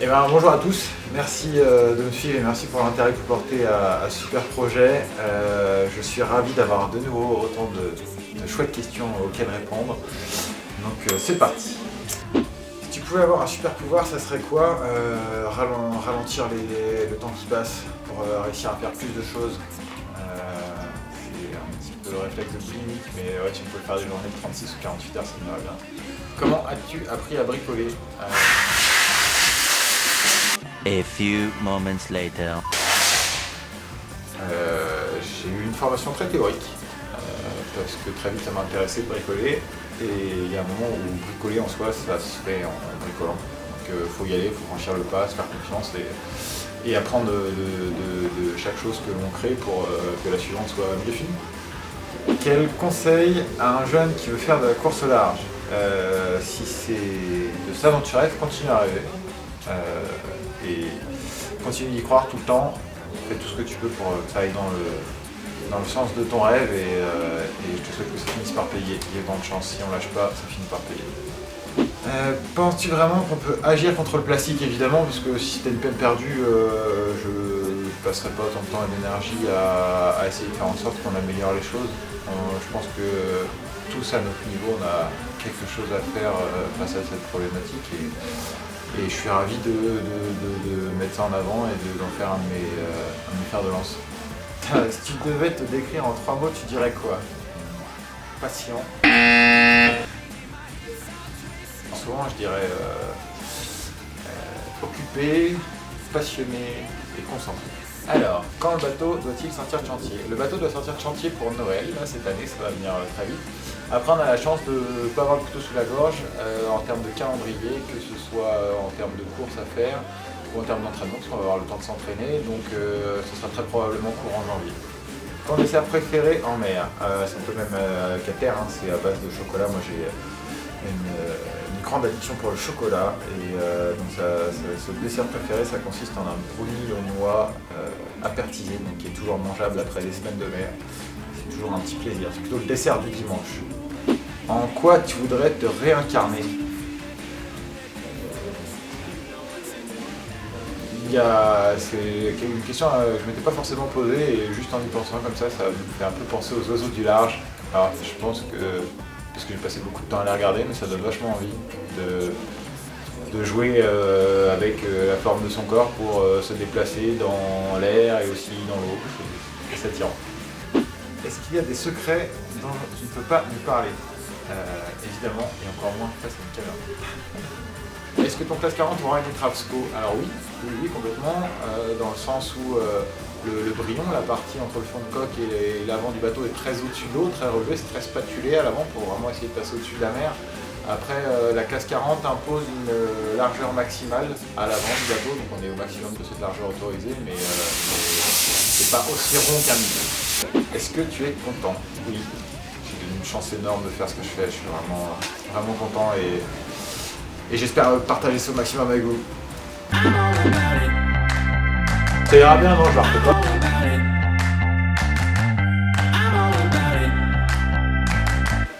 Eh ben, bonjour à tous, merci de me suivre et merci pour l'intérêt que vous portez à ce super projet. Je suis ravi d'avoir de nouveau autant de chouettes questions auxquelles répondre. Donc c'est parti. Si tu pouvais avoir un super pouvoir, ça serait quoi? Ralentir le temps qui passe pour réussir à faire plus de choses. C'est un petit peu le réflexe de clinique, mais ouais, tu peux faire des journées de 36 ou 48 heures, ça me va bien. Comment as-tu appris à bricoler? A few moments later. J'ai eu une formation très théorique, parce que très vite ça m'a intéressé de bricoler, et il y a un moment où bricoler en soi ça se fait en bricolant. Donc il faut y aller, il faut franchir le pas, se faire confiance et apprendre de chaque chose que l'on crée pour que la suivante soit mieux finie. Quel conseil à un jeune qui veut faire de la course au large? Si c'est de s'aventurer, continue à rêver. Et continue d'y croire tout le temps, fais tout ce que tu peux pour que ça aille dans le sens de ton rêve et je te souhaite que ça finisse par payer. Il y a tant de chance, si on lâche pas, ça finit par payer. Penses-tu vraiment qu'on peut agir contre le plastique? Évidemment, puisque si c'était une peine perdue, je ne passerai pas autant de temps et d'énergie à essayer de faire en sorte qu'on améliore les choses. Je pense que tous à notre niveau, on a quelque chose à faire face à cette problématique. Et je suis ravi de mettre ça en avant et d'en faire un de mes fers de lance. Si tu devais te décrire en 3 mots, tu dirais quoi? Patient. Souvent, je dirais occupé, passionné et concentré. Alors, quand le bateau doit-il sortir de chantier? Le bateau doit sortir de chantier pour Noël, là, cette année, ça va venir très vite. Après, on a la chance de ne pas avoir le couteau sous la gorge en termes de calendrier, que ce soit en termes de courses à faire ou en termes d'entraînement, parce qu'on va avoir le temps de s'entraîner, donc ce sera très probablement courant janvier. Ton dessert préféré en mer? C'est un peu même qu'à terre, hein, c'est à base de chocolat. Moi j'ai une grande addiction pour le chocolat, et donc ce dessert préféré, ça consiste en un brownie aux noix apertisé, donc qui est toujours mangeable après des semaines de mer. C'est toujours un petit plaisir, c'est plutôt le dessert du dimanche. En quoi tu voudrais te réincarner? C'est une question que je ne m'étais pas forcément posée, et juste en y pensant comme ça me fait un peu penser aux oiseaux du large. Alors je pense que, parce que j'ai passé beaucoup de temps à les regarder, mais ça donne vachement envie de jouer avec la forme de son corps pour se déplacer dans l'air et aussi dans l'eau. C'est attirant. Est-ce qu'il y a des secrets dont tu ne peux pas nous parler? Évidemment, et encore moins face à une caméra. Est-ce que ton classe 40 aura une Travsco? Alors oui, complètement, dans le sens où le brillon, la partie entre le fond de coque et l'avant du bateau est très au-dessus de l'eau, très relevé, c'est très spatulé à l'avant pour vraiment essayer de passer au-dessus de la mer. Après, la classe 40 impose une largeur maximale à l'avant du bateau, donc on est au maximum de cette largeur autorisée, mais c'est pas aussi rond qu'un milieu. Est-ce que tu es content? Oui, j'ai une chance énorme de faire ce que je fais, je suis vraiment, vraiment content et j'espère partager ça au maximum avec vous. Ça ira bien, non, je la refais pas.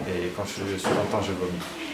Et quand je suis content, je vomis.